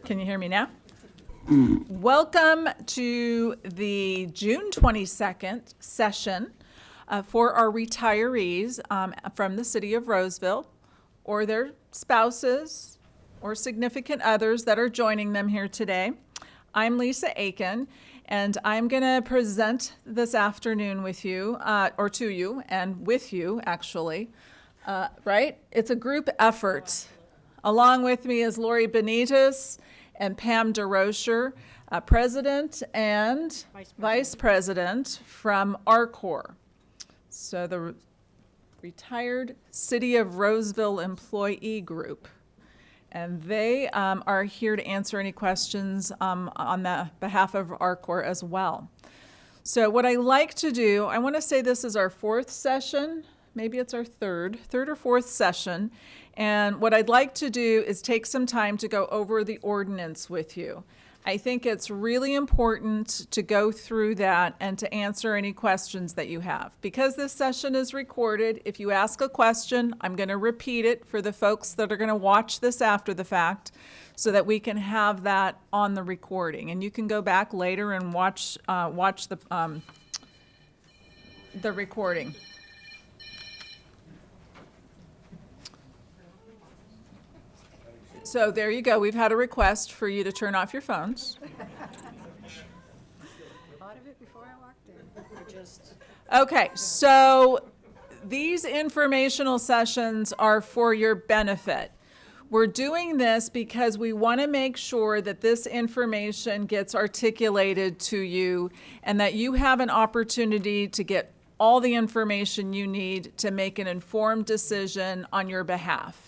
Can you hear me now? Welcome to the June 22nd session for our retirees from the city of Roseville or their spouses or significant others that are joining them here today. I'm Lisa Aiken, and I'm going to present this afternoon with you, or to you, and with you, actually. Right? It's a group effort. Along with me is Lori Benitez and Pam DeRocher, President and Vice President from ARCOR. So the Retired City of Roseville Employee Group. And they are here to answer any questions on the behalf of ARCOR as well. So what I like to do, I want to say this is our fourth session. Maybe it's our third or fourth session. And what I'd like to do is take some time to go over the ordinance with you. I think it's really important to go through that and to answer any questions that you have. Because this session is recorded, if you ask a question, I'm going to repeat it for the folks that are going to watch this after the fact so that we can have that on the recording. And you can go back later and watch the recording. So there you go. We've had a request for you to turn off your phones. Thought of it before I walked in. Okay, so these informational sessions are for your benefit. We're doing this because we want to make sure that this information gets articulated to you and that you have an opportunity to get all the information you need to make an informed decision on your behalf.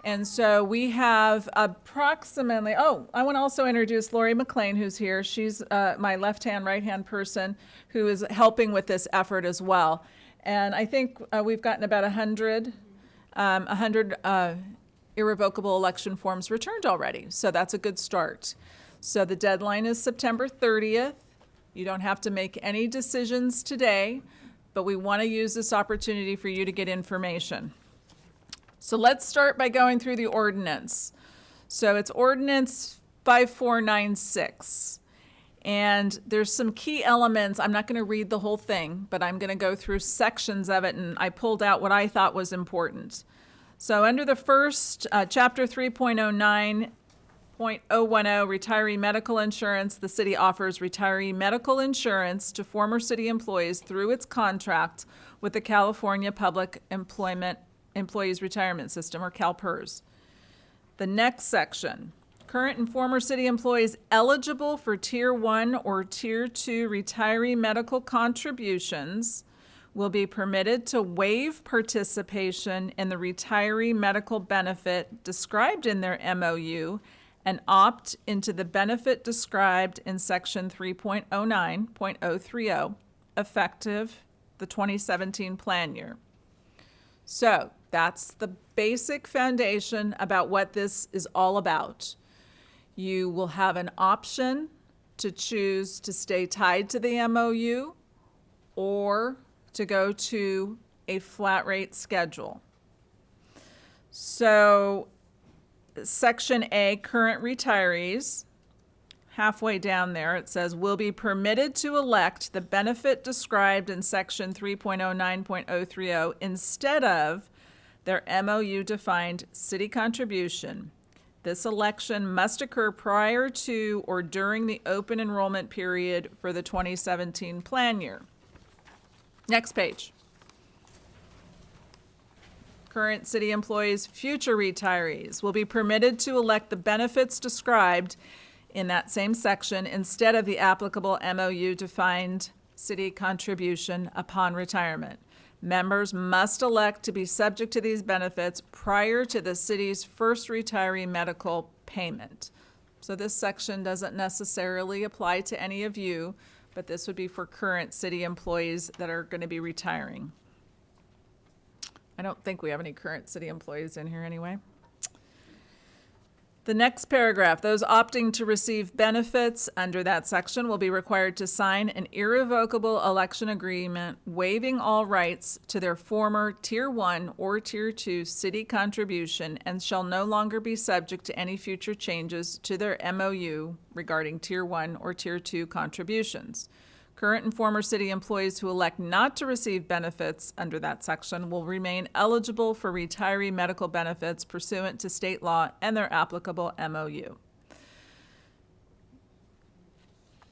And so we have approximately, I want to also introduce Lori McLean, who's here. She's my left-hand, right-hand person who is helping with this effort as well. And I think we've gotten about 100 irrevocable election forms returned already. So that's a good start. So the deadline is September 30th. You don't have to make any decisions today, but we want to use this opportunity for you to get information. So let's start by going through the ordinance. So it's Ordinance 5496. And there's some key elements. I'm not going to read the whole thing, but I'm going to go through sections of it, and I pulled out what I thought was important. So under the first, Chapter 3.09.010, Retiree Medical Insurance, the city offers retiree medical insurance to former city employees through its contract with the California Public Employees Retirement System, or CalPERS. The next section, current and former city employees eligible for Tier 1 or Tier 2 retiree medical contributions will be permitted to waive participation in the retiree medical benefit described in their MOU and opt into the benefit described in Section 3.09.030, effective the 2017 plan year. So that's the basic foundation about what this is all about. You will have an option to choose to stay tied to the MOU or to go to a flat rate schedule. So Section A, current retirees, halfway down there, it says, will be permitted to elect the benefit described in Section 3.09.030 instead of their MOU-defined city contribution. This election must occur prior to or during the open enrollment period for the 2017 plan year. Next page. Current city employees, future retirees will be permitted to elect the benefits described in that same section instead of the applicable MOU-defined city contribution upon retirement. Members must elect to be subject to these benefits prior to the city's first retiree medical payment. So this section doesn't necessarily apply to any of you, but this would be for current city employees that are going to be retiring. I don't think we have any current city employees in here anyway. The next paragraph, those opting to receive benefits under that section will be required to sign an irrevocable election agreement waiving all rights to their former Tier 1 or Tier 2 city contribution and shall no longer be subject to any future changes to their MOU regarding Tier 1 or Tier 2 contributions. Current and former city employees who elect not to receive benefits under that section will remain eligible for retiree medical benefits pursuant to state law and their applicable MOU.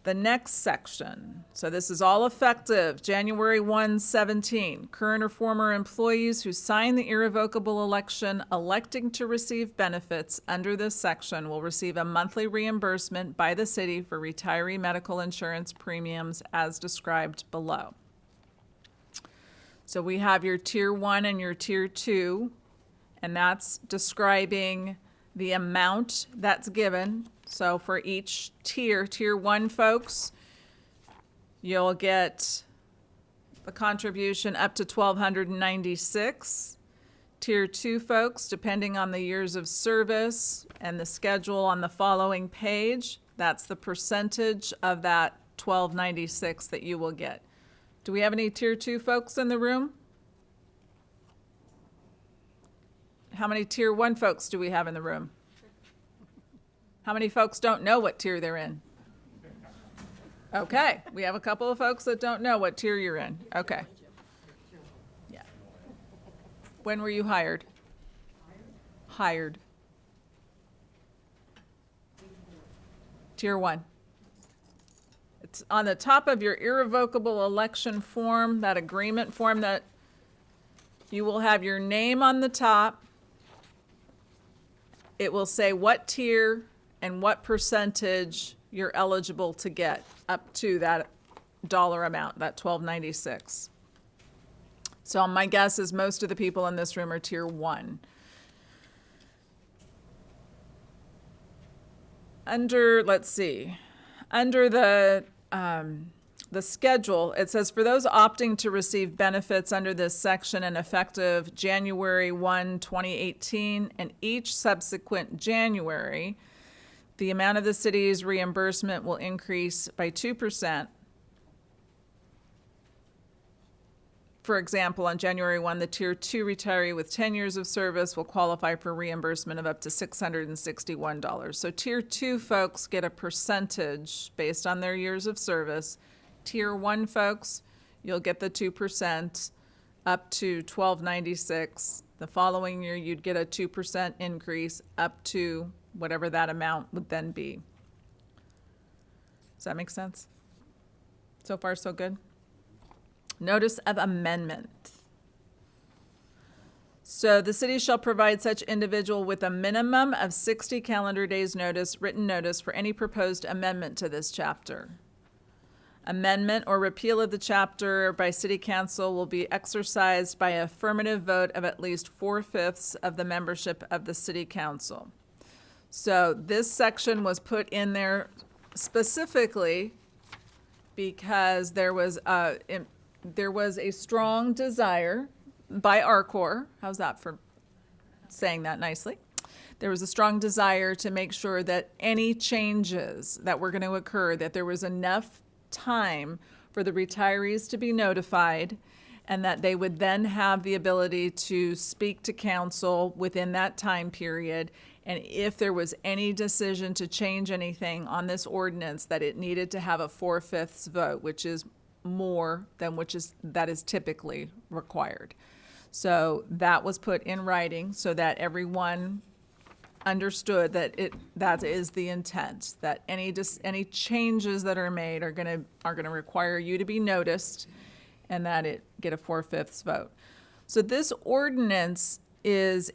The next section, so this is all effective January 1, 17. Current or former employees who sign the irrevocable election electing to receive benefits under this section will receive a monthly reimbursement by the city for retiree medical insurance premiums as described below. So we have your Tier 1 and your Tier 2, and that's describing the amount that's given. So for each tier, Tier 1 folks, you'll get the contribution up to $1,296. Tier 2 folks, depending on the years of service and the schedule on the following page, that's the percentage of that $1,296 that you will get. Do we have any Tier 2 folks in the room? How many Tier 1 folks do we have in the room? How many folks don't know what tier they're in? Okay, we have a couple of folks that don't know what tier you're in. Okay. Yeah. When were you hired? Hired. Tier 1. It's on the top of your irrevocable election form, that agreement form that you will have your name on the top. It will say what tier and what percentage you're eligible to get up to that dollar amount, that $1,296. So my guess is most of the people in this room are Tier 1. Under the schedule, it says for those opting to receive benefits under this section and effective January 1, 2018, and each subsequent January, the amount of the city's reimbursement will increase by 2%. For example, on January 1, the Tier 2 retiree with 10 years of service will qualify for reimbursement of up to $661. So Tier 2 folks get a percentage based on their years of service. Tier 1 folks, you'll get the 2% up to $1,296. The following year, you'd get a 2% increase up to whatever that amount would then be. Does that make sense? So far, so good? Notice of amendment. So the city shall provide such individual with a minimum of 60 calendar days notice, written notice for any proposed amendment to this chapter. Amendment or repeal of the chapter by city council will be exercised by affirmative vote of at least 4/5 of the membership of the city council. So this section was put in there specifically because there was a strong desire by ARCOR. How's that for saying that nicely? There was a strong desire to make sure that any changes that were going to occur, that there was enough time for the retirees to be notified and that they would then have the ability to speak to council within that time period. And if there was any decision to change anything on this ordinance, that it needed to have a 4/5 vote, which is more than that is typically required. So that was put in writing so that everyone understood that is the intent, that any changes that are made are gonna require you to be noticed and that it get a 4/5 vote. So this ordinance is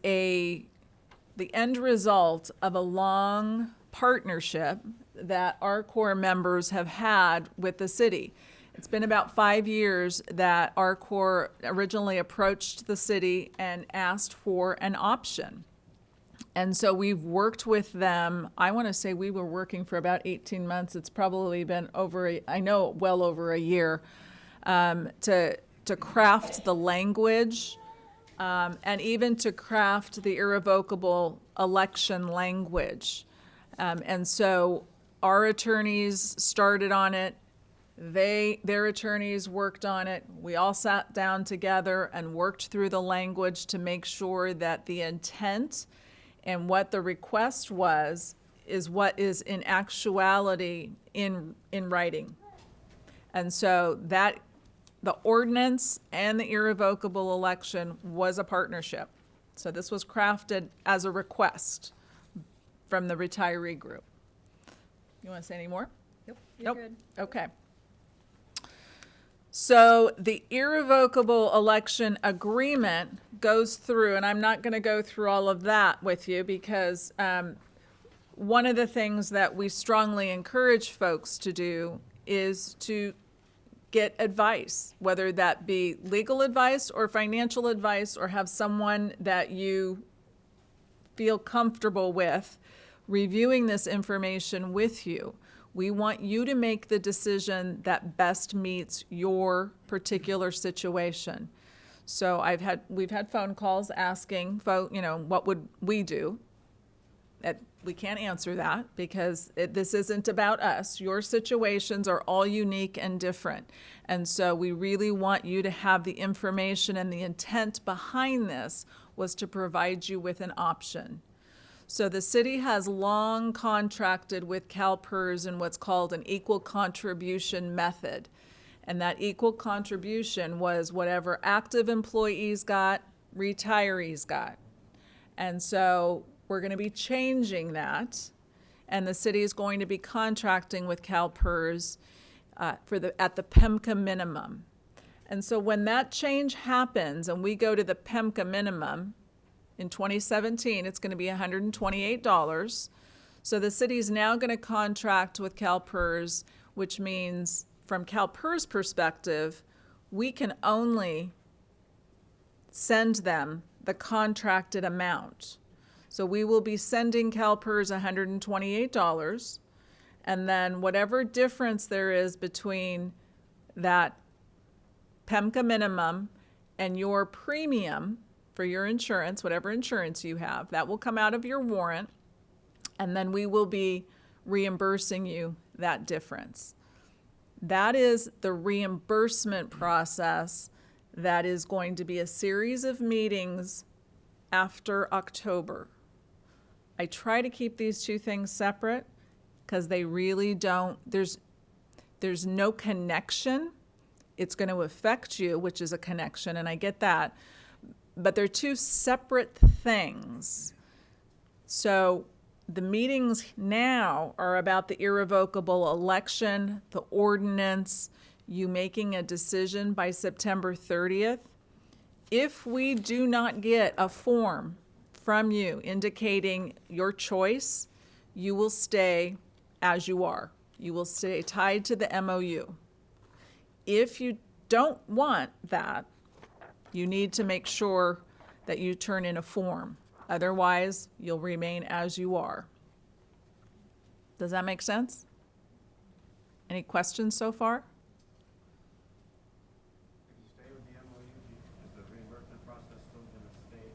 the end result of a long partnership that our core members have had with the city. It's been about 5 years that our core originally approached the city and asked for an option. And so we've worked with them. I want to say we were working for about 18 months. It's probably been well over a year to craft the language and even to craft the irrevocable election language. And so our attorneys started on it. Their attorneys worked on it. We all sat down together and worked through the language to make sure that the intent and what the request was is what is in actuality in writing. And so that the ordinance and the irrevocable election was a partnership. So this was crafted as a request from the retiree group. You want to say any more? Nope, Nope. you're good. Okay. So the irrevocable election agreement goes through, and I'm not going to go through all of that with you because one of the things that we strongly encourage folks to do is to get advice, whether that be legal advice or financial advice, or have someone that you feel comfortable with reviewing this information with you. We want you to make the decision that best meets your particular situation. So we've had phone calls asking what would we do? We can't answer that because this isn't about us. Your situations are all unique and different. And so we really want you to have the information, and the intent behind this was to provide you with an option. So the city has long contracted with CalPERS in what's called an equal contribution method. And that equal contribution was whatever active employees got, retirees got. And so we're going to be changing that, and the city is going to be contracting with CalPERS at the PEMCA minimum. And so when that change happens and we go to the PEMCA minimum, in 2017, it's going to be $128. So the city is now going to contract with CalPERS, which means from CalPERS' perspective, we can only send them the contracted amount. So we will be sending CalPERS $128, and then whatever difference there is between that PEMCA minimum and your premium for your insurance, whatever insurance you have, that will come out of your warrant, and then we will be reimbursing you that difference. That is the reimbursement process. That is going to be a series of meetings after October. I try to keep these two things separate because they really don't, there's no connection. It's going to affect you, which is a connection, and I get that. But they're two separate things. So the meetings now are about the irrevocable election, the ordinance, you making a decision by September 30th. If we do not get a form from you indicating your choice, you will stay as you are. You will stay tied to the MOU. If you don't want that, you need to make sure that you turn in a form. Otherwise, you'll remain as you are. Does that make sense? Any questions so far? If you stay with the MOU, is the reimbursement process still going to stay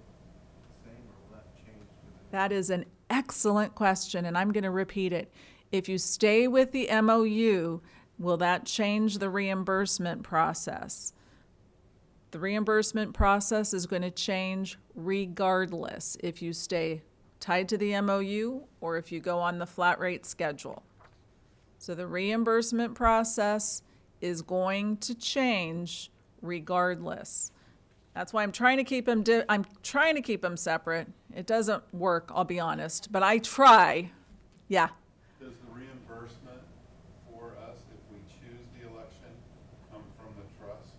the same, or will that change? That is an excellent question, and I'm going to repeat it. If you stay with the MOU, will that change the reimbursement process? The reimbursement process is going to change regardless if you stay tied to the MOU or if you go on the flat rate schedule. So the reimbursement process is going to change regardless. That's why I'm trying to keep them separate. It doesn't work, I'll be honest, but I try. Yeah. Does the reimbursement for us, if we choose the election, come from the trust?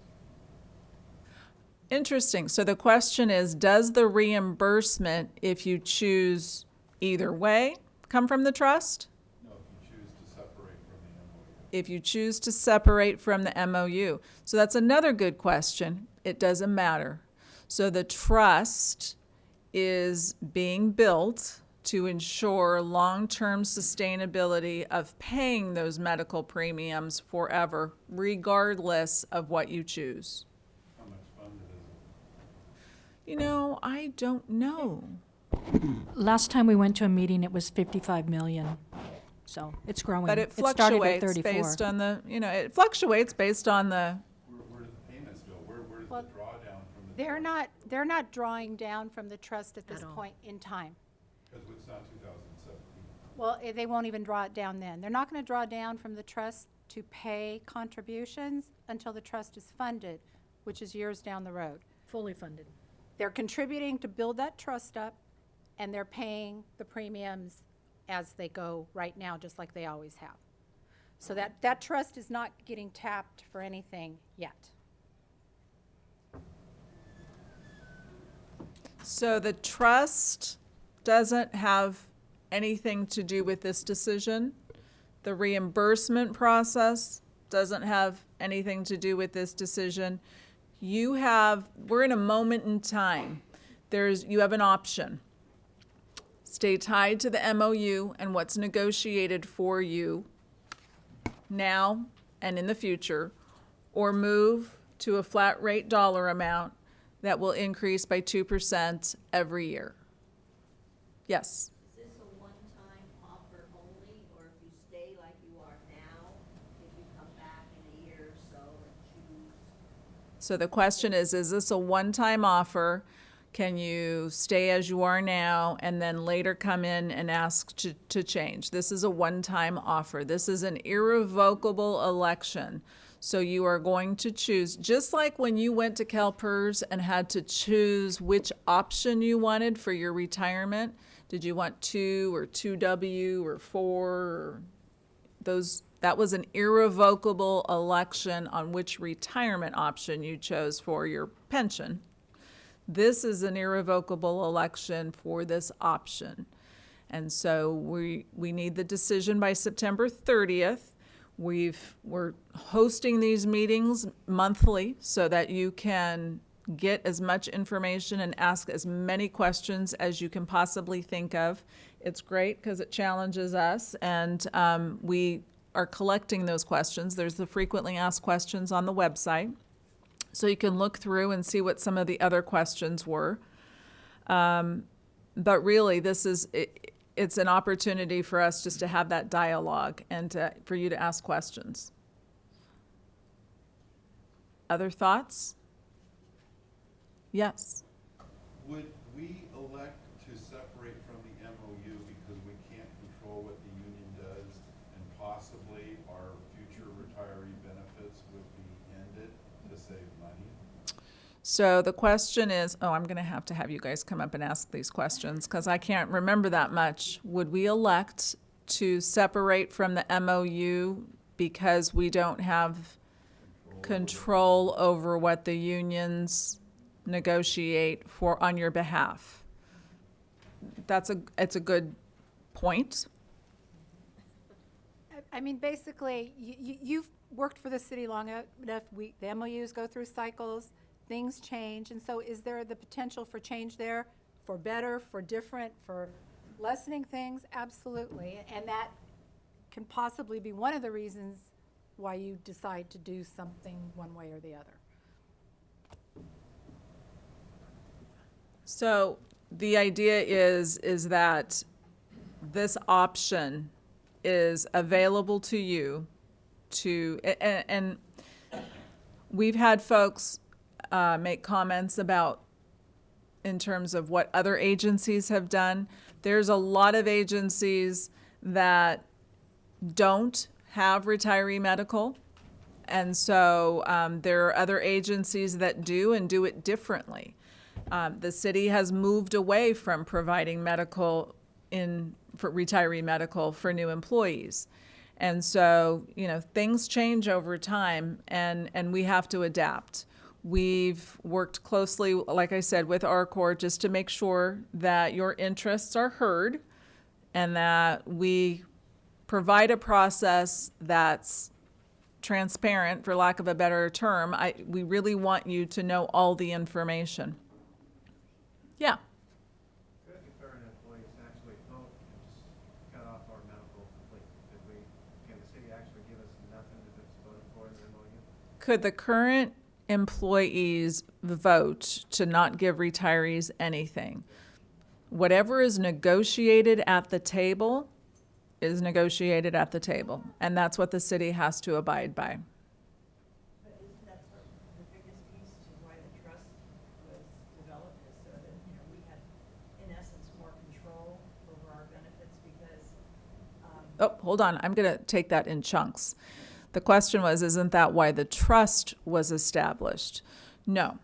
Interesting. So the question is, does the reimbursement, if you choose either way, come from the trust? No, if you choose to separate from the MOU. If you choose to separate from the MOU. So that's another good question. It doesn't matter. So the trust is being built to ensure long-term sustainability of paying those medical premiums forever, regardless of what you choose. How much funded is I don't know. Last time we went to a meeting, it was 55 million. So it's growing. But it started at fluctuates 34. based on it fluctuates based on the, Where do the payments go? Where does Well, the drawdown from the? They're not drawing down from the trust at this At all. point in time. Because it's not 2017. Well, they won't even draw it down then. They're not going to draw down from the trust to pay contributions until the trust is funded, which is years down the road. Fully funded. They're contributing to build that trust up, and they're paying the premiums as they go right now, just like they always have. So that trust is not getting tapped for anything yet. so the trust doesn't have anything to do with this decision. The reimbursement process doesn't have anything to do with this decision. We're in a moment in time. You have an option. Stay tied to the MOU and what's negotiated for you now and in the future, or move to a flat rate dollar amount that will increase by 2% every year. Yes? Is this a one-time offer only, or if you stay like you are now, if you come back in a year or so and choose? So the question is this a one-time offer? Can you stay as you are now and then later come in and ask to change? This is a one-time offer. This is an irrevocable election. So you are going to choose, just like when you went to CalPERS and had to choose which option you wanted for your retirement. Did you want 2 or 2W or 4 or those? That was an irrevocable election on which retirement option you chose for your pension. This is an irrevocable election for this option. And so we need the decision by September 30th. We're hosting these meetings monthly so that you can get as much information and ask as many questions as you can possibly think of. It's great because it challenges us, and we are collecting those questions. There's the frequently asked questions on the website. So you can look through and see what some of the other questions were. But really, it's an opportunity for us just to have that dialogue and for you to ask questions. Other thoughts? Yes. Would we elect to separate from the MOU because we can't control what the union does, and possibly our future retiree benefits would be ended to save money? So the question is, I'm going to have you guys come up and ask these questions because I can't remember that much. Would we elect to separate from the MOU because we don't have control over what the unions negotiate for on your behalf? It's a good point. I mean, basically, you've worked for the city long enough. The MOUs go through cycles, things change, and so is there the potential for change there, for better, for different, for lessening things? Absolutely, and that can possibly be one of the reasons why you decide to do something one way or the other. So the idea is that this option is available to you and we've had folks make comments about in terms of what other agencies have done. There's a lot of agencies that don't have retiree medical. And so there are other agencies that do and do it differently. The city has moved away from providing medical for retiree medical for new employees. And so, things change over time and we have to adapt. We've worked closely, like I said, with RCOR just to make sure that your interests are heard and that we provide a process that's transparent, for lack of a better term. We really want you to know all the information. Yeah. Could the current employees actually vote and just cut off our medical completely? Can the city actually give us nothing if it's voted for in the MOU? Could the current employees vote to not give retirees anything. Whatever is negotiated at the table is negotiated at the table, and that's what the city has to abide by. But isn't that sort of the biggest piece to why the trust was developed, is so that, we had, in essence, more control over our benefits because, Oh, hold on, I'm gonna take that in chunks. The question was, isn't that why the trust was established? No.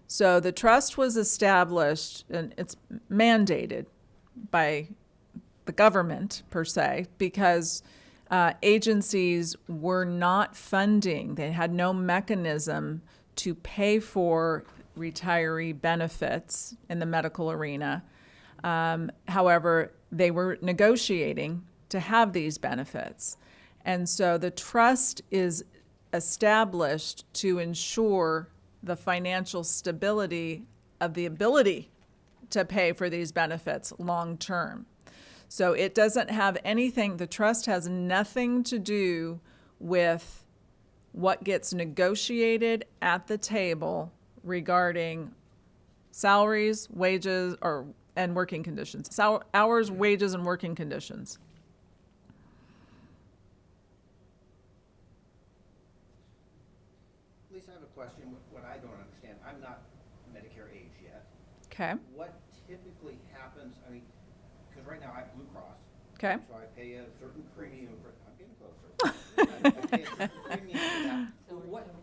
So the trust was established, and it's mandated by the government, per se, because agencies were not funding. They had no mechanism to pay for retiree benefits in the medical arena. However, they were negotiating to have these benefits. And so the trust is established to ensure the financial stability of the ability to pay for these benefits long term. So it doesn't have anything, the trust has nothing to do with what gets negotiated at the table regarding salaries, wages, and working conditions. Hours, wages, and working conditions. Lisa, I have a question. What I don't understand, I'm not Medicare age yet. Okay, What typically happens, I mean, because right now I have Blue Cross. okay. So I pay a certain premium for, I'm getting closer. I pay a certain premium for that. So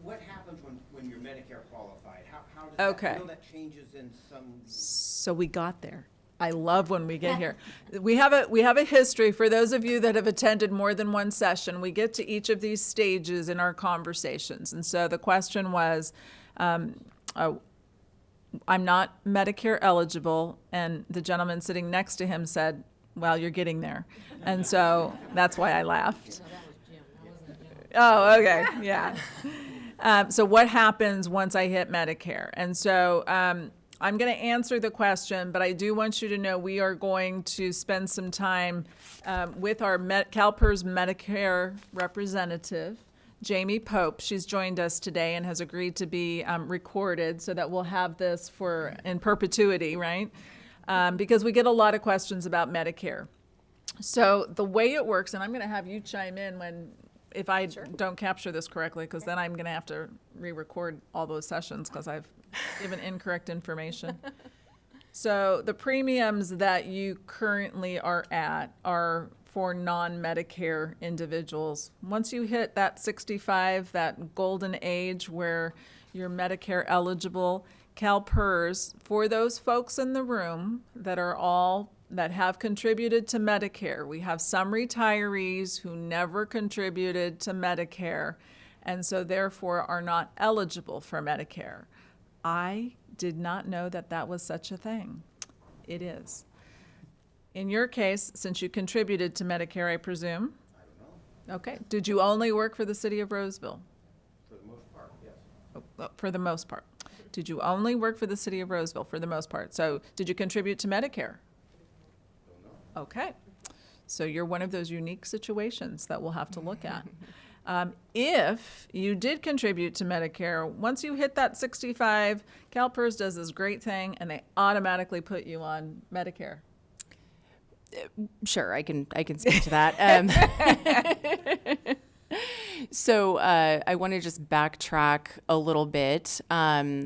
what happens when you're Medicare qualified? How does that, Okay. I know that changes in some, So we got there. I love when we get here. We have a history. For those of you that have attended more than one session, we get to each of these stages in our conversations. And so the question was, I'm not Medicare eligible, and the gentleman sitting next to him said, well, you're getting there. And so that's why I laughed. Oh, okay, yeah. So what happens once I hit Medicare? And so I'm going to answer the question, but I do want you to know we are going to spend some time with our CalPERS Medicare representative, Jamie Pope. She's joined us today and has agreed to be recorded so that we'll have this in perpetuity, right? Because we get a lot of questions about Medicare. So the way it works, and I'm going to have you chime in if I don't capture this correctly, because then I'm going to have to re-record all those sessions because I've given incorrect information. So the premiums that you currently are at are for non-Medicare individuals. Once you hit that 65, that golden age where you're Medicare eligible, CalPERS, for those folks in the room that have contributed to Medicare. We have some retirees who never contributed to Medicare and so therefore are not eligible for Medicare. I did not know that that was such a thing. It is. In your case, since you contributed to Medicare, I presume? I don't know, Okay. Did you only work for the city of Roseville? for the most part, yes. For the most part. Did you only work for the city of Roseville for the most part? So did you contribute to Medicare? Don't know. Okay. So you're one of those unique situations that we'll have to look at. If you did contribute to Medicare, once you hit that 65, CalPERS does this great thing and they automatically put you on Medicare. Sure, I can speak to that. So I want to just backtrack a little bit.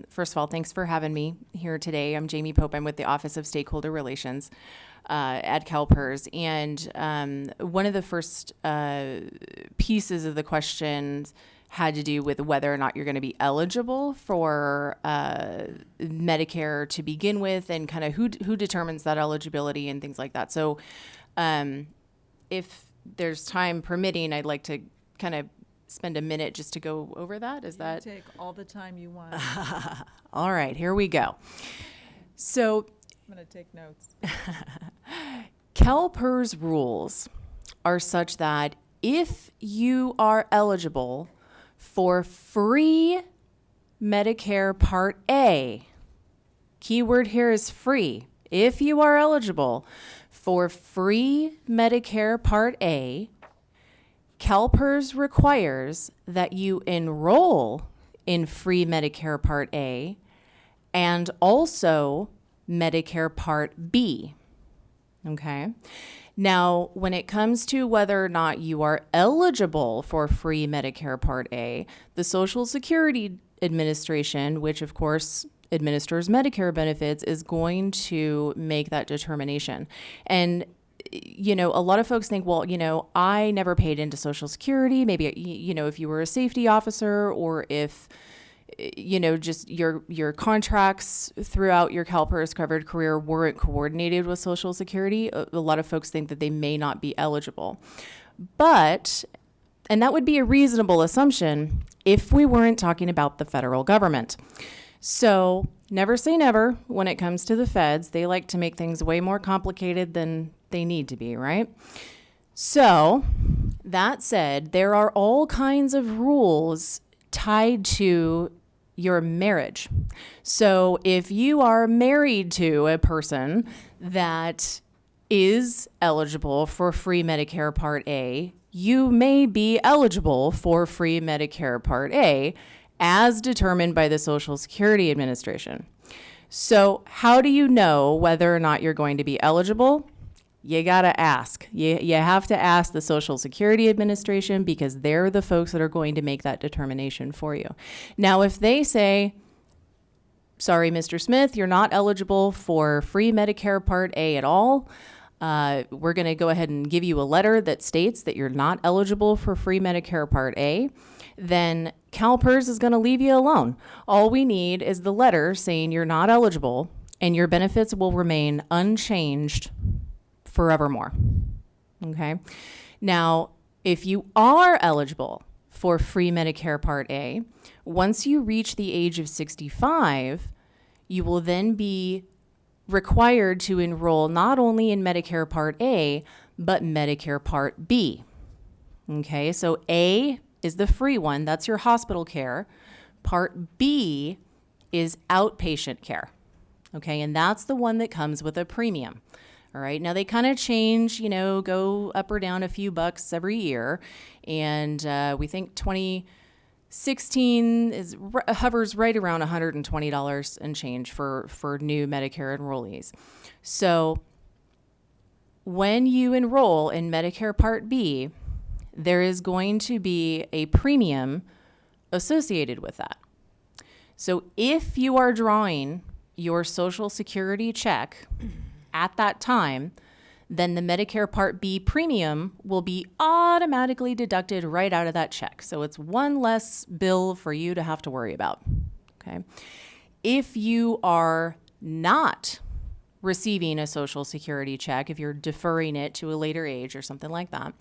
First of all, thanks for having me here today. I'm Jamie Pope. I'm with the Office of Stakeholder Relations at CalPERS. And one of the first pieces of the questions had to do with whether or not you're going to be eligible for Medicare to begin with, and kind of who determines that eligibility and things like that. So if there's time permitting, I'd like to kind of spend a minute just to go over that. Is that? Take all the time you want. All right, here we go. So I'm going to take notes. CalPERS rules are such that if you are eligible for free Medicare Part A, keyword here is free. If you are eligible for free Medicare Part A, CalPERS requires that you enroll in free Medicare Part A and also Medicare Part B. Okay. Now, when it comes to whether or not you are eligible for free Medicare Part A, the Social Security Administration, which of course administers Medicare benefits, is going to make that determination. And you know, a lot of folks think, well, you know, I never paid into Social Security. Maybe, you know, if you were a safety officer, or if, you know, just your contracts throughout your CalPERS covered career weren't coordinated with Social Security, a lot of folks think that they may not be eligible. But, and that would be a reasonable assumption if we weren't talking about the federal government. So never say never when it comes to the feds. They like to make things way more complicated than they need to be, right? So that said, there are all kinds of rules tied to your marriage. So if you are married to a person that is eligible for free Medicare Part A, you may be eligible for free Medicare Part A as determined by the Social Security Administration. So how do you know whether or not you're going to be eligible? You gotta ask. You have to ask the Social Security Administration, because they're the folks that are going to make that determination for you. Now, if they say, sorry, Mr. Smith, you're not eligible for free Medicare Part A at all, we're gonna go ahead and give you a letter that states that you're not eligible for free Medicare Part A, then CalPERS is gonna leave you alone. All we need is the letter saying you're not eligible, and your benefits will remain unchanged forevermore. Okay. Now, if you are eligible for free Medicare Part A, once you reach the age of 65, you will then be required to enroll not only in Medicare Part A, but Medicare Part B. Okay. So A is the free one. That's your hospital care. Part B is outpatient care. Okay. And that's the one that comes with a premium. All right. Now they kind of change, you know, go up or down a few bucks every year. And we think 2016 hovers right around $120 and change for new Medicare enrollees. So when you enroll in Medicare Part B, there is going to be a premium associated with that. So if you are drawing your Social Security check at that time, then the Medicare Part B premium will be automatically deducted right out of that check. So it's one less bill for you to have to worry about. Okay. If you are not receiving a Social Security check, if you're deferring it to a later age or something like that,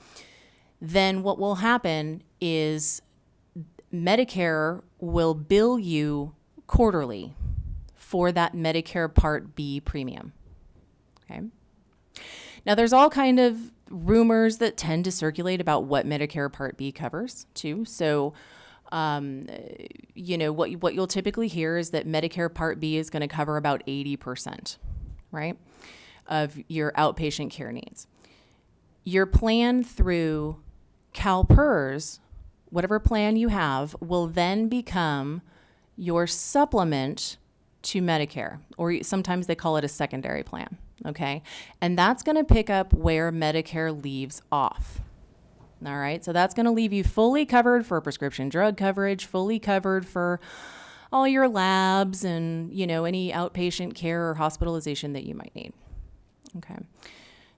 then what will happen is Medicare will bill you quarterly for that Medicare Part B premium. Okay. Now, there's all kind of rumors that tend to circulate about what Medicare Part B covers too. So, you know, what you'll typically hear is that Medicare Part B is going to cover about 80%, right, of your outpatient care needs. Your plan through CalPERS, whatever plan you have, will then become your supplement to Medicare, or sometimes they call it a secondary plan. Okay. And that's going to pick up where Medicare leaves off. All right. So that's going to leave you fully covered for prescription drug coverage, fully covered for all your labs and, you know, any outpatient care or hospitalization that you might need. Okay.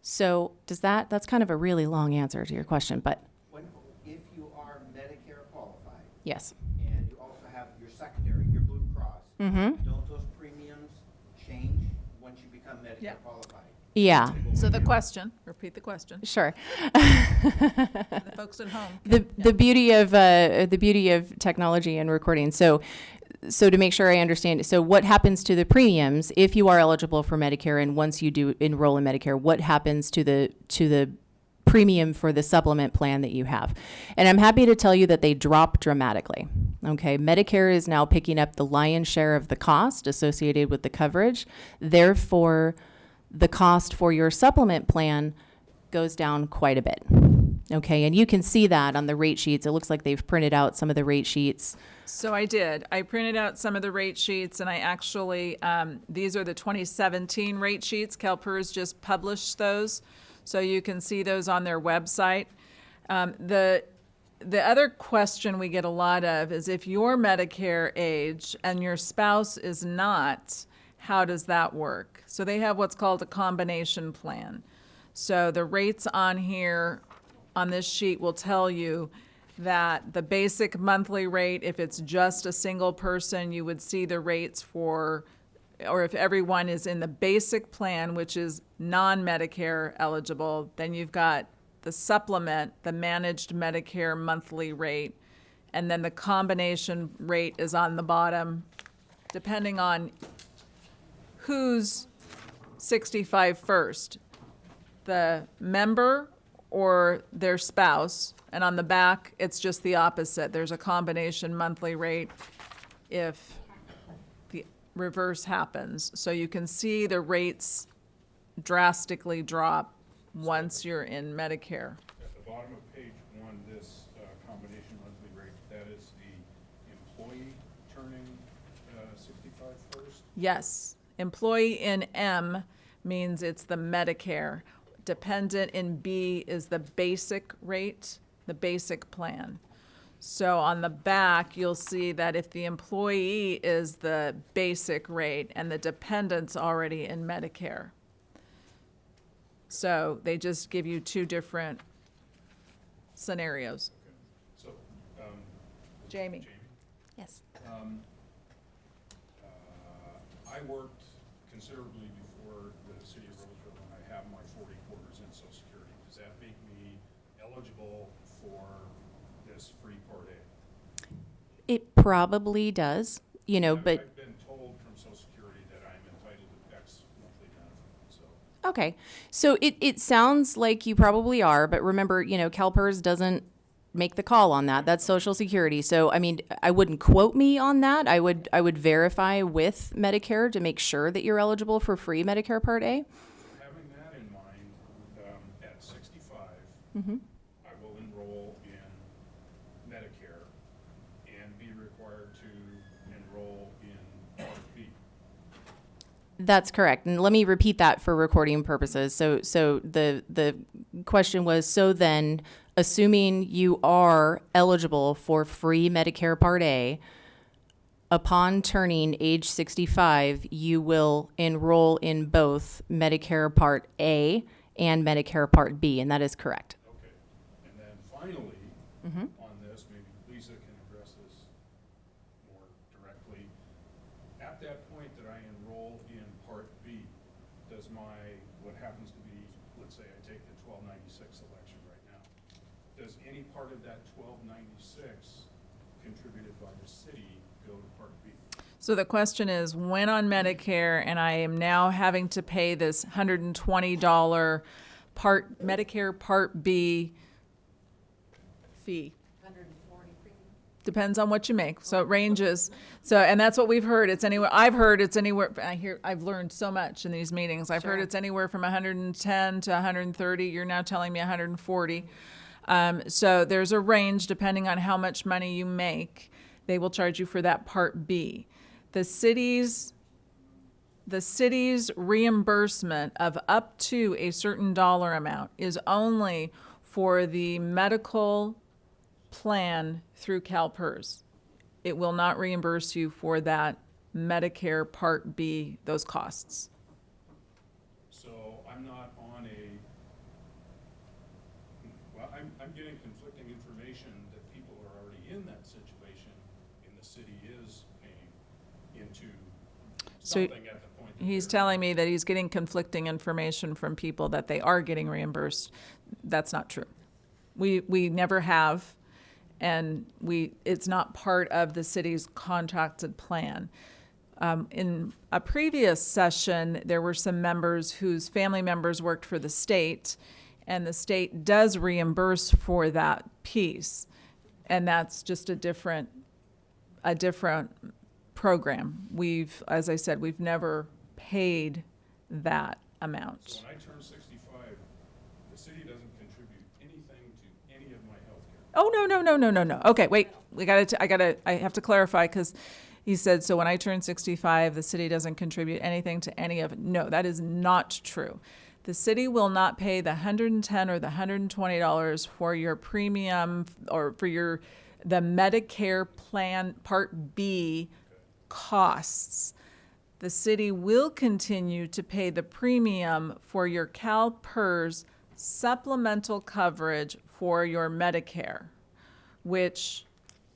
So that's kind of a really long answer to your question, but If you are Medicare qualified, yes. and you also have your secondary, your Blue Cross, don't those premiums change once you become Medicare Yeah. qualified? Yeah. So the question, repeat the question, Sure. the folks at home. The beauty of technology and recording. So to make sure I understand, so what happens to the premiums if you are eligible for Medicare, and once you do enroll in Medicare, what happens to the premium for the supplement plan that you have? And I'm happy to tell you that they drop dramatically. Okay, Medicare is now picking up the lion's share of the cost associated with the coverage. Therefore, the cost for your supplement plan goes down quite a bit. Okay, and you can see that on the rate sheets. It looks like they've printed out some of the rate sheets. So I did. I printed out some of the rate sheets, and I actually, these are the 2017 rate sheets. CalPERS just published those, so you can see those on their website. The other question we get a lot of is if you're Medicare age and your spouse is not, how does that work? So they have what's called a combination plan. So the rates on here, on this sheet, will tell you that the basic monthly rate, if it's just a single person, you would see the rates for, or if everyone is in the basic plan, which is non-Medicare eligible, then you've got the supplement, the managed Medicare monthly rate, and then the combination rate is on the bottom, depending on who's 65 first, the member or their spouse. And on the back, it's just the opposite. There's a combination monthly rate if the reverse happens. So you can see the rates drastically drop once you're in Medicare. At the bottom of page 1, this combination monthly rate, that is the employee turning 65 first? Yes, employee in M means it's the Medicare. Dependent in B is the basic rate, the basic plan. So on the back, you'll see that if the employee is the basic rate and the dependent's already in Medicare. So they just give you two different scenarios. Okay. So, Jamie? Yes. I worked considerably before the city of Roseville, and I have my 40 quarters in Social Security. Does that make me eligible for this free Part A? It probably does, you know, but, I've been told from Social Security that I'm entitled to X monthly benefit, so. okay. So it sounds like you probably are, but remember, you know, CalPERS doesn't make the call on that. That's Social Security. So, I mean, I wouldn't quote me on that. I would verify with Medicare to make sure that you're eligible for free Medicare Part A. Having that in mind, at 65, Mm-hmm. I will enroll in Medicare and be required to enroll in Part B. That's correct. And let me repeat that for recording purposes. So the question was, so then, assuming you are eligible for free Medicare Part A, upon turning age 65, you will enroll in both Medicare Part A and Medicare Part B, and that is correct. Okay. And then finally, Mm-hmm. on this, maybe Lisa can address this more directly. At that point that I enroll in Part B, does what happens to be, let's say I take the 1296 election right now, does any part of that 1296 contributed by the city go to Part B? So the question is, when on Medicare and I am now having to pay this $120 Medicare Part B fee. 140 premium. Depends on what you make. So it ranges. So, and that's what we've heard. I've heard it's anywhere, I've learned so much in these meetings. I've heard it's anywhere from 110 to 130. You're now telling me 140. So there's a range depending on how much money you make. They will charge you for that Part B. The city's reimbursement of up to a certain dollar amount is only for the medical plan through CalPERS. It will not reimburse you for that Medicare Part B, those costs. So I'm not on I'm getting conflicting information that people are already in that situation and the city is paying into So something at the point. That he's they're- telling me that he's getting conflicting information from people that they are getting reimbursed. That's not true. We never have, and it's not part of the city's contracted plan. In a previous session, there were some members whose family members worked for the state, and the state does reimburse for that piece. And that's just a different program. As I said, we've never paid that amount. So when I turn 65, the city doesn't contribute anything to any of my health care. Oh, no. Okay, wait, I have to clarify, because he said, so when I turn 65, the city doesn't contribute anything to any of it. No, that is not true. The city will not pay the $110 or the $120 for your premium or for the Medicare plan Part B costs. The city will continue to pay the premium for your CalPERS supplemental coverage for your Medicare, which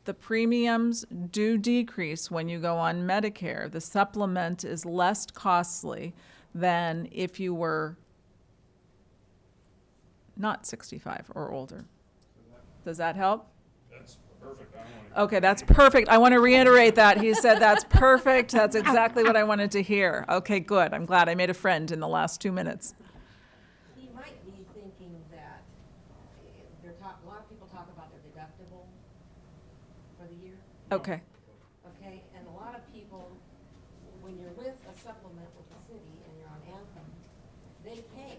the premiums do decrease when you go on Medicare. The supplement is less costly than if you were not 65 or older. Does that help? That's perfect. I don't want to. Okay, that's perfect. I want to reiterate that. He said that's perfect. That's exactly what I wanted to hear. Okay, good. I'm glad I made a friend in the last 2 minutes. He might be thinking that a lot of people talk about their deductible for the year, Okay. okay? And a lot of people, when you're with a supplement with the city and you're on Anthem, they pay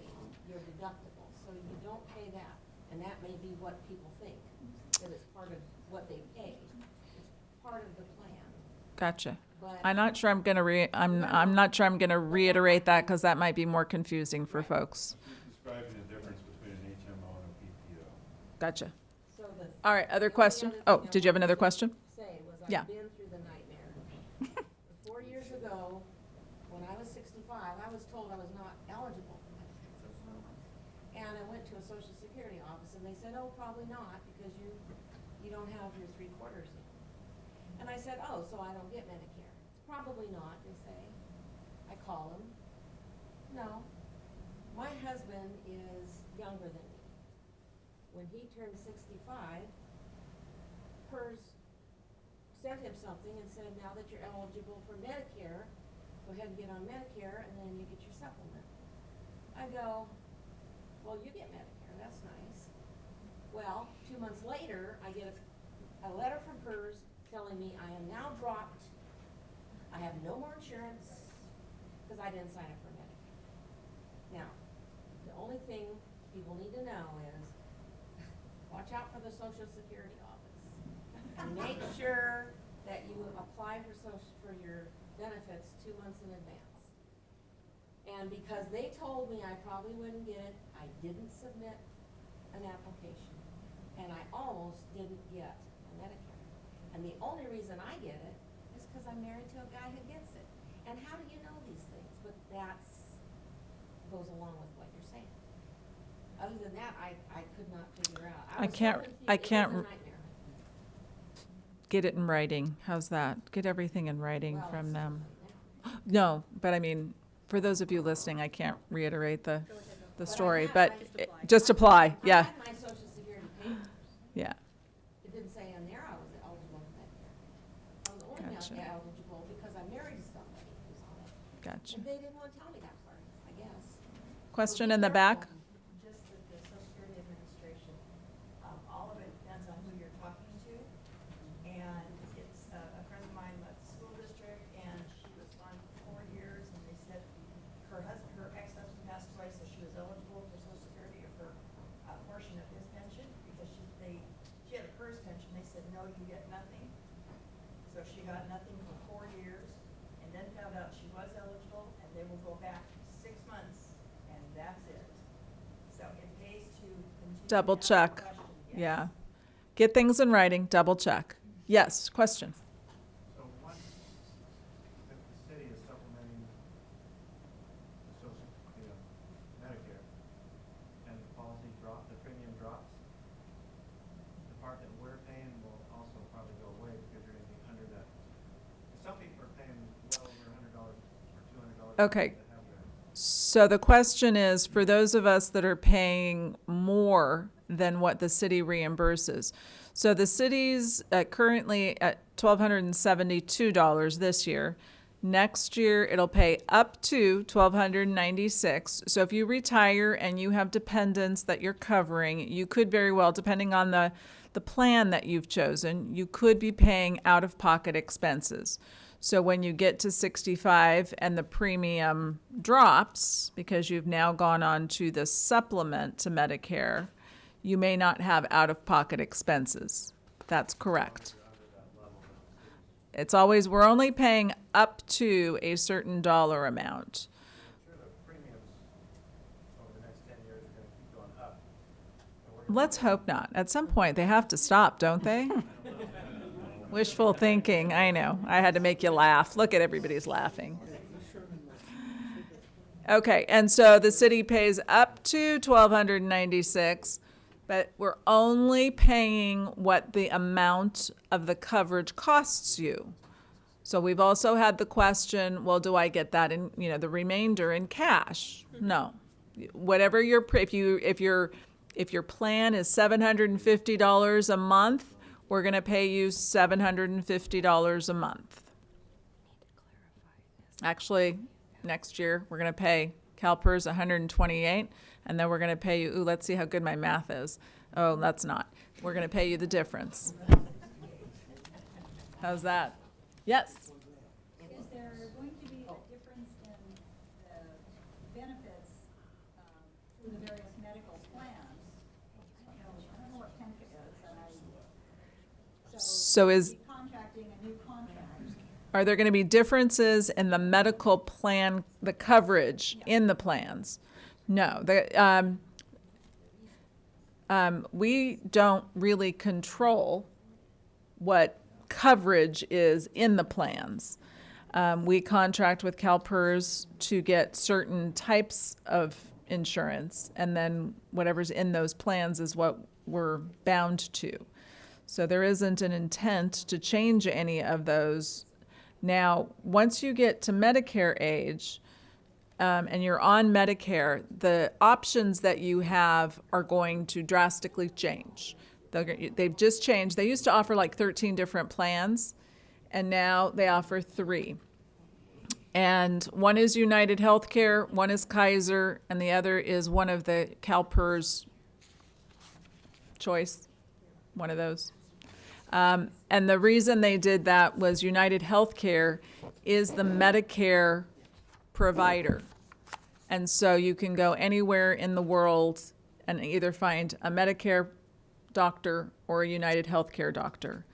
your deductible, so you don't pay that. And that may be what people think, that it's part of what they pay. It's part of the plan. Gotcha. But I'm not sure I'm not sure I'm gonna reiterate that, because that might be more confusing for folks. He's describing the difference between an HMO and a PPO. Gotcha. so the. All right, other the only question? other Oh, thing I did you have wanted another to question? Say was Yeah. I've been through the nightmare. 4 years ago, when I was 65, I was told I was not eligible for Medicare. And I went to a Social Security office and they said, oh, probably not, because you don't have your 3/4 in. And I said, oh, so I don't get Medicare. Probably not, they say. I call them. No. My husband is younger than me. When he turned 65, PERS sent him something and said, now that you're eligible for Medicare, go ahead and get on Medicare and then you get your supplement. I go, well, you get Medicare, that's nice. Well, 2 months later, I get a letter from PERS telling me I am now dropped. I have no more insurance because I didn't sign up for Medicare. Now, the only thing people need to know is watch out for the Social Security office. And make sure that you apply for your benefits 2 months in advance. And because they told me I probably wouldn't get it, I didn't submit an application. And I almost didn't get a Medicare. And the only reason I get it is because I'm married to a guy who gets it. And how do you know these things? But goes along with what you're saying. Other than that, I could not figure out. I was so can't- confused. I It was can't a r- nightmare. Get it in writing. How's that? Get everything in writing Well, from it's them. too late No, now. but I mean, for those of you listening, I can't reiterate the But I story, had but my- just apply, I yeah, had my Social Security papers. yeah. It didn't say in there I was eligible for Medicare. I was only Gotcha. eligible because I'm married to somebody who's on it. Gotcha. And they didn't want to tell me that part, I guess. Question So in be the back? careful. Just that the Social Security Administration, all of it depends on who you're talking to. And it's, a friend of mine left the school district and she was gone for 4 years and they said her ex-husband passed away, so she was eligible for Social Security or for a portion of his pension because she had a PERS pension. They said, no, you get nothing. So she got nothing for 4 years and then found out she was eligible and they will go back 6 months and that's it. So it pays to continue. Double to ask check, the question, yes. yeah. Get things in writing, double check. Yes, question. So once, if the city is supplementing the social, Medicare, and the policy the premium drops, the part that we're paying will also probably go away because you're gonna be under that. Some people are paying well over $100 or $200. Okay. to have their- So the question is, for those of us that are paying more than what the city reimburses. So the city's currently at $1,272 this year. Next year, it'll pay up to $1,296. So if you retire and you have dependents that you're covering, you could very well, depending on the plan that you've chosen, you could be paying out-of-pocket expenses. So when you get to 65 and the premium drops, because you've now gone on to the supplement to Medicare, you may not have out-of-pocket expenses. That's correct. It's always, we're only paying up to a certain dollar amount. I'm sure the premiums over the next 10 years are gonna keep going up. And we're gonna- Let's hope not. At some point, they have to stop, don't they? Wishful thinking, I know. I had to make you laugh. Look at everybody's laughing. Okay, and so the city pays up to $1,296, but we're only paying what the amount of the coverage costs you. So we've also had the question, well, do I get that in, the remainder in cash? No. Whatever if your plan is $750 a month, we're going to pay you $750 a month. Actually, next year, we're going to pay CalPERS $128, and then we're going to pay you, let's see how good my math is. Oh, that's not. We're going to pay you the difference. How's that? Yes? Is there going to be a difference in the benefits through the various medical plans? I don't know what PENFIT is, So is, contracting a new contract. are there going to be differences in the medical plan, the coverage in the plans? No. We don't really control what coverage is in the plans. We contract with CalPERS to get certain types of insurance, and then whatever's in those plans is what we're bound to. So there isn't an intent to change any of those. Now, once you get to Medicare age, and you're on Medicare, the options that you have are going to drastically change. They've just changed. They used to offer like 13 different plans, and now they offer 3. And one is United Healthcare, one is Kaiser, and the other is one of the CalPERS choice, one of those. And the reason they did that was United Healthcare is the Medicare provider. And so you can go anywhere in the world and either find a Medicare doctor or a United Healthcare doctor.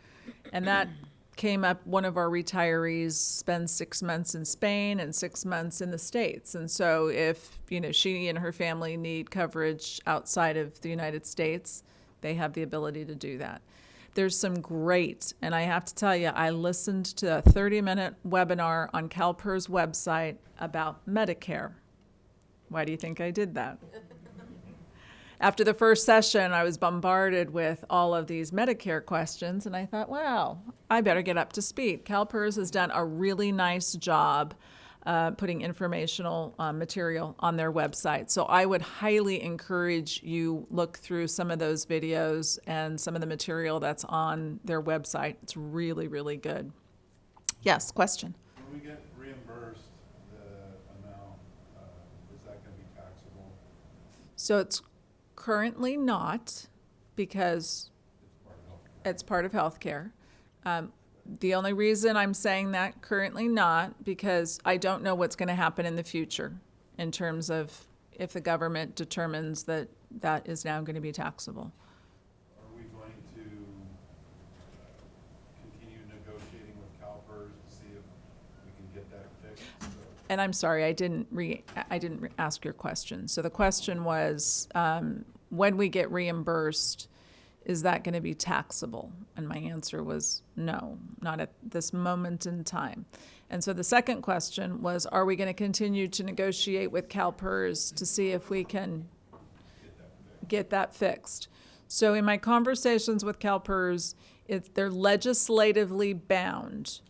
And that came up, one of our retirees spends 6 months in Spain and 6 months in the States. And so if, she and her family need coverage outside of the United States, they have the ability to do that. There's some great, and I have to tell you, I listened to a 30-minute webinar on CalPERS website about Medicare. Why do you think I did that? After the first session, I was bombarded with all of these Medicare questions, and I thought, wow, I better get up to speed. CalPERS has done a really nice job putting informational material on their website. So I would highly encourage you look through some of those videos and some of the material that's on their website. It's really, really good. Yes, question? When we get reimbursed, the amount, is that gonna be taxable? So it's currently not, because it's part of healthcare. The only reason I'm saying that currently not, because I don't know what's going to happen in the future in terms of if the government determines that that is now going to be taxable. Are we going to continue negotiating with CalPERS to see if we can get that fixed? And I'm sorry, I didn't ask your question. So the question was, when we get reimbursed, is that going to be taxable? And my answer was no, not at this moment in time. And so the second question was, are we going to continue to negotiate with CalPERS to see if we can get that fixed? So in my conversations with CalPERS, they're legislatively bound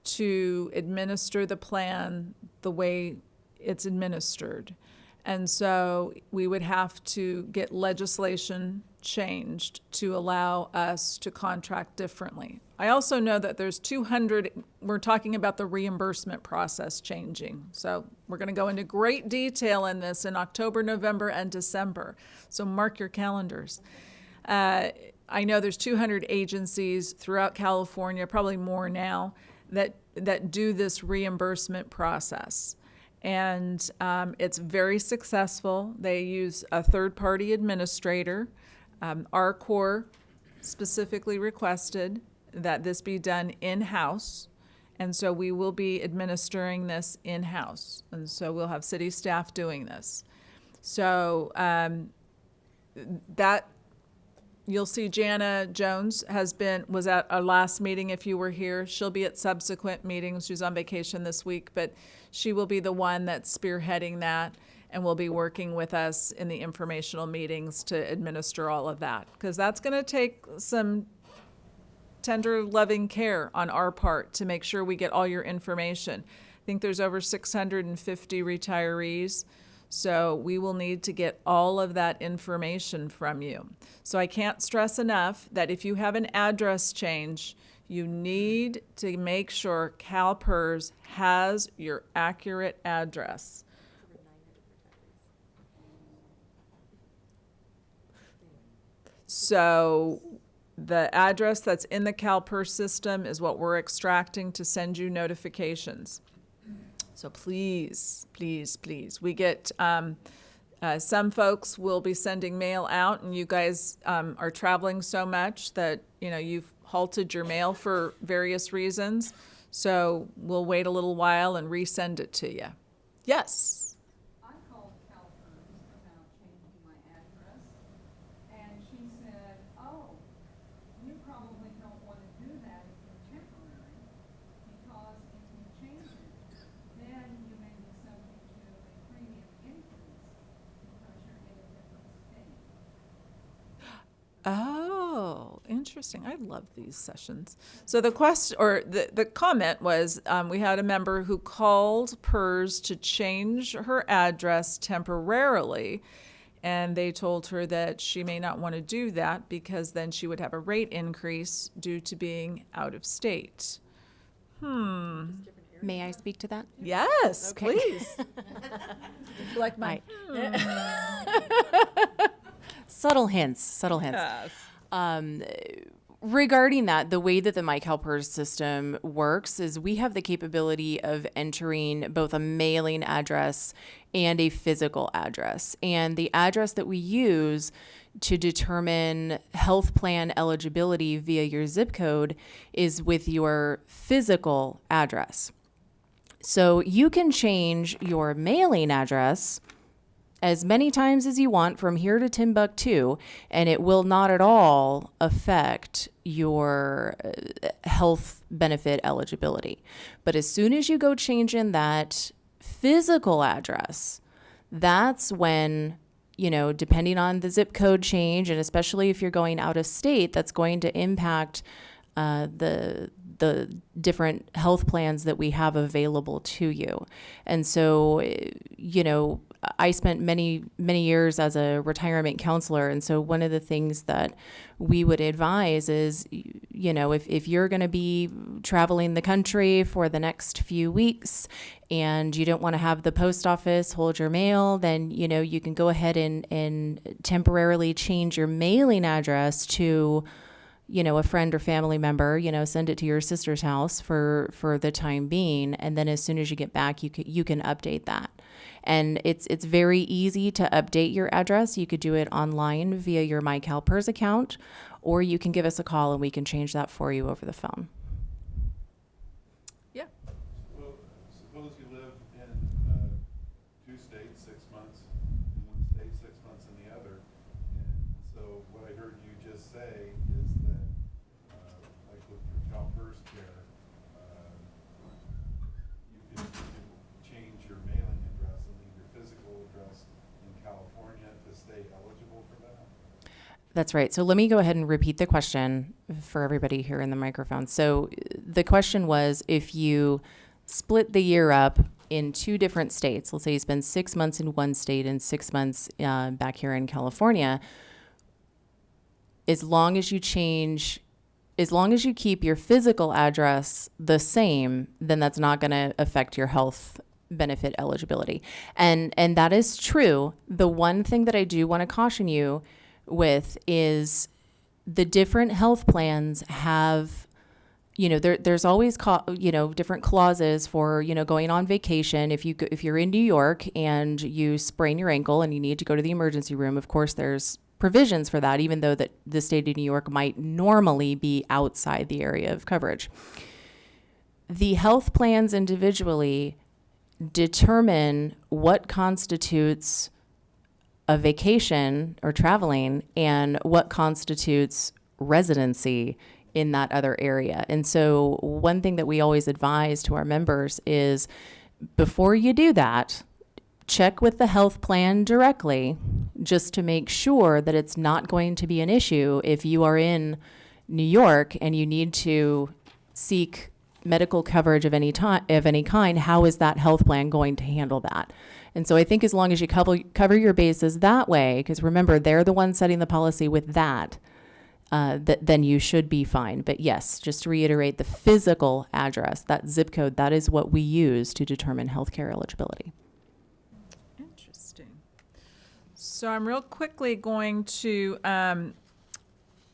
to administer the plan the way it's administered. And so we would have to get legislation changed to allow us to contract differently. I also know that there's 200, we're talking about the reimbursement process changing. So we're going to go into great detail in this in October, November, and December. So mark your calendars. I know there's 200 agencies throughout California, probably more now, that do this reimbursement process. And it's very successful. They use a third-party administrator. Our Corps specifically requested that this be done in-house, and so we will be administering this in-house. And so we'll have city staff doing this. So that, you'll see Jana Jones was at our last meeting if you were here. She'll be at subsequent meetings. She's on vacation this week, but she will be the one that's spearheading that and will be working with us in the informational meetings to administer all of that. Because that's going to take some tender, loving care on our part to make sure we get all your information. I think there's over 650 retirees. So we will need to get all of that information from you. So I can't stress enough that if you have an address change, you need to make sure CalPERS has your accurate address. So the address that's in the CalPERS system is what we're extracting to send you notifications. So please, please, please. We get, some folks will be sending mail out, and you guys are traveling so much that, you know, you've halted your mail for various reasons. So we'll wait a little while and resend it to you. Yes? I called CalPERS about changing my address, and she said, oh, you probably don't want to do that if you're temporary, because if you change it, then you may be subject to a premium increase because you're in a different state. Oh, interesting. I love these sessions. So the question, or the comment was, we had a member who called PERS to change her address temporarily, and they told her that she may not want to do that because then she would have a rate increase due to being out of state. May I speak to that? Yes, Okay. please. Did you like my? Subtle hints, subtle hints. Yes. Regarding that, the way that the MyCalPERS system works is we have the capability of entering both a mailing address and a physical address. And the address that we use to determine health plan eligibility via your zip code is with your physical address. So you can change your mailing address as many times as you want from here to Timbuktu, and it will not at all affect your health benefit eligibility. But as soon as you go change in that physical address, that's when, you know, depending on the zip code change, and especially if you're going out of state, that's going to impact the different health plans that we have available to you. And so, you know, I spent many years as a retirement counselor. And so one of the things that we would advise is, you know, if you're going to be traveling the country for the next few weeks and you don't want to have the post office hold your mail, then, you know, you can go ahead and temporarily change your mailing address to, you know, a friend or family member, you know, send it to your sister's house for the time being. And then as soon as you get back, you can update that. And it's very easy to update your address. You could do it online via your MyCalPERS account, or you can give us a call and we can change that for you over the phone. Yeah. Well, suppose you live in two states, 6 months in one state, 6 months in the other. And so what I heard you just say is that, like with your CalPERS care, you can change your mailing address and leave your physical address in California to stay eligible for that? That's right. So let me go ahead and repeat the question for everybody here in the microphone. So the question was, if you split the year up in two different states, let's say you spend 6 months in one state and 6 months back here in California, as long as you keep your physical address the same, then that's not going to affect your health benefit eligibility. And that is true. The one thing that I do want to caution you with is the different health plans have, you know, there's always, you know, different clauses for, you know, going on vacation. If you're in New York and you sprain your ankle and you need to go to the emergency room, of course, there's provisions for that, even though that the state of New York might normally be outside the area of coverage. The health plans individually determine what constitutes a vacation or traveling and what constitutes residency in that other area. And so one thing that we always advise to our members is before you do that, check with the health plan directly just to make sure that it's not going to be an issue if you are in New York and you need to seek medical coverage of any kind. How is that health plan going to handle that? And so I think as long as you cover your bases that way, because remember, they're the ones setting the policy with that, then you should be fine. But yes, just to reiterate, the physical address, that zip code, that is what we use to determine healthcare eligibility. Interesting. So I'm real quickly going to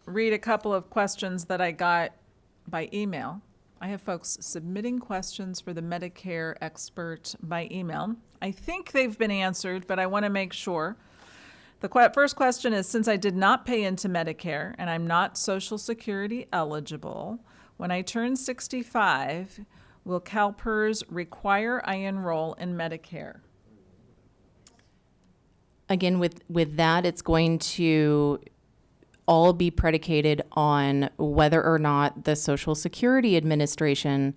read a couple of questions that I got by email. I have folks submitting questions for the Medicare expert by email. I think they've been answered, but I want to make sure. The first question is, since I did not pay into Medicare and I'm not Social Security eligible, when I turn 65, will CalPERS require I enroll in Medicare? Again, with that, it's going to all be predicated on whether or not the Social Security Administration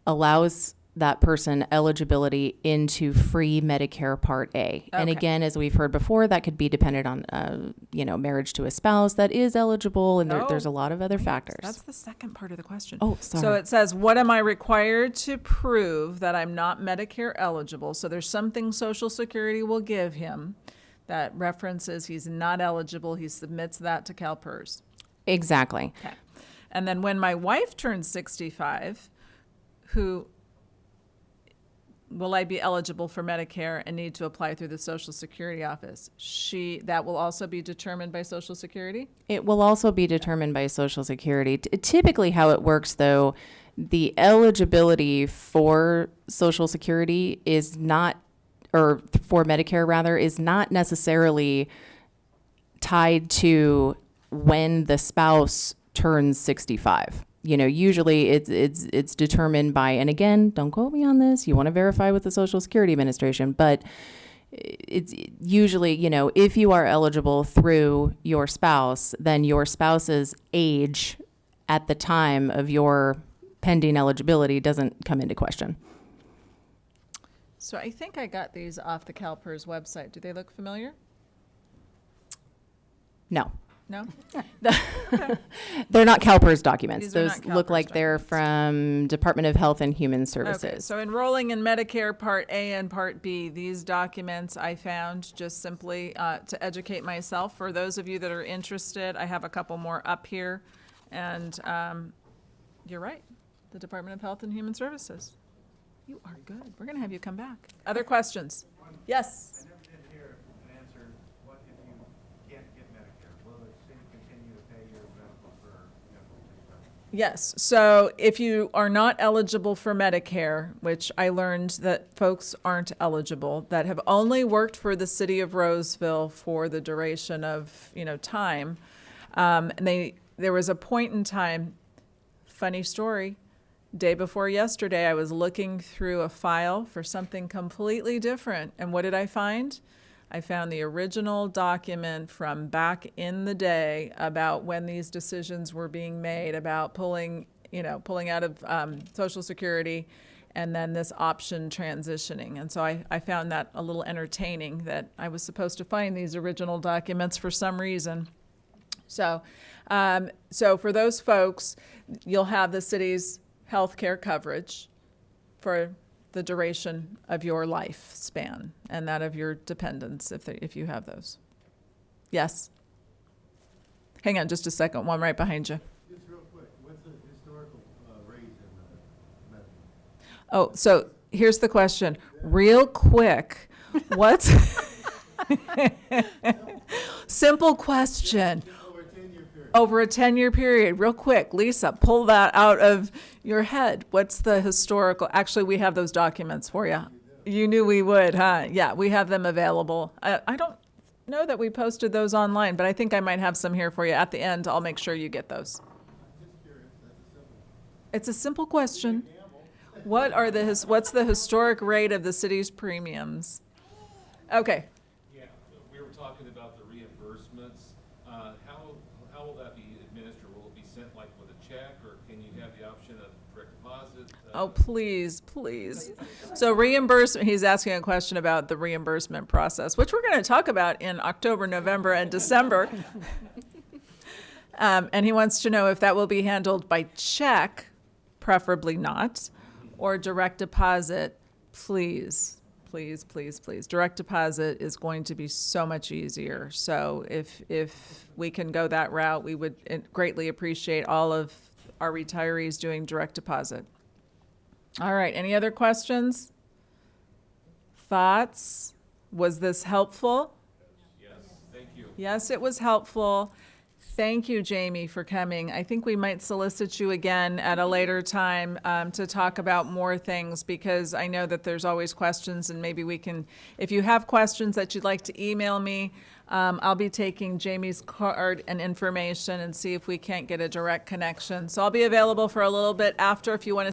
allows that person eligibility into free Medicare Part A. And Okay. again, as we've heard before, that could be dependent on, marriage to a spouse that is eligible, and there's a lot of other factors. That's the second part of the question. Oh, sorry. So it says, what am I required to prove that I'm not Medicare eligible? So there's something Social Security will give him that references he's not eligible. He submits that to CalPERS. Exactly. Okay. And then when my wife turns 65, will I be eligible for Medicare and need to apply through the Social Security office? That will also be determined by Social Security? It will also be determined by Social Security. Typically how it works, though, the eligibility for Social Security is not, or for Medicare rather, is not necessarily tied to when the spouse turns 65. Usually it's determined by, and again, don't quote me on this, you want to verify with the Social Security Administration, but it's usually, if you are eligible through your spouse, then your spouse's age at the time of your pending eligibility doesn't come into question. So I think I got these off the CalPERS website. Do they look familiar? No. No? They're not CalPERS documents. These are Those not look CalPERS like they're from Department of Health and Human Services. Okay, so enrolling in Medicare Part A and Part B, these documents I found just simply to educate myself. For those of you that are interested, I have a couple more up here. And you're right, the Department of Health and Human Services. You are good. We're going to have you come back. Other questions? Yes? I never did hear an answer, what if you can't get Medicare? Will the city continue to pay your medical for medical treatment? Yes. So if you are not eligible for Medicare, which I learned that folks aren't eligible, that have only worked for the city of Roseville for the duration of, time, and there was a point in time, funny story, day before yesterday, I was looking through a file for something completely different. And what did I find? I found the original document from back in the day about when these decisions were being made about pulling out of Social Security and then this option transitioning. And so I found that a little entertaining that I was supposed to find these original documents for some reason. So for those folks, you'll have the city's health care coverage for the duration of your lifespan and that of your dependents if you have those. Yes? Hang on just a second, one right behind you. Just real quick, what's the historical raise in the medical? Oh, so here's the question. Real quick, what's... Simple question. Over a 10-year period, real quick, Lisa, pull that out of your head. What's the historical? Actually, we have those documents for you. You knew we would, huh? Yeah, we have them available. I don't know that we posted those online, but I think I might have some here for you at the end. I'll make sure you get those. It's a simple question. What's the historic rate of the city's premiums? Okay. Yeah, we were talking about the reimbursements. How will that be administered? Will it be sent like with a check, or can you have the option of direct deposit? Oh, please, please. So reimbursement, he's asking a question about the reimbursement process, which we're going to talk about in October, November, and December. And he wants to know if that will be handled by check, preferably not, or direct deposit. Please, please, please, please. Direct deposit is going to be so much easier. So if we can go that route, we would greatly appreciate all of our retirees doing direct deposit. All right, any other questions? Thoughts? Was this helpful? Yes, thank you. Yes, it was helpful. Thank you, Jamie, for coming. I think we might solicit you again at a later time to talk about more things, because I know that there's always questions, and maybe we can, if you have questions that you'd like to email me, I'll be taking Jamie's card and information and see if we can't get a direct connection. So I'll be available for a little bit after if you want to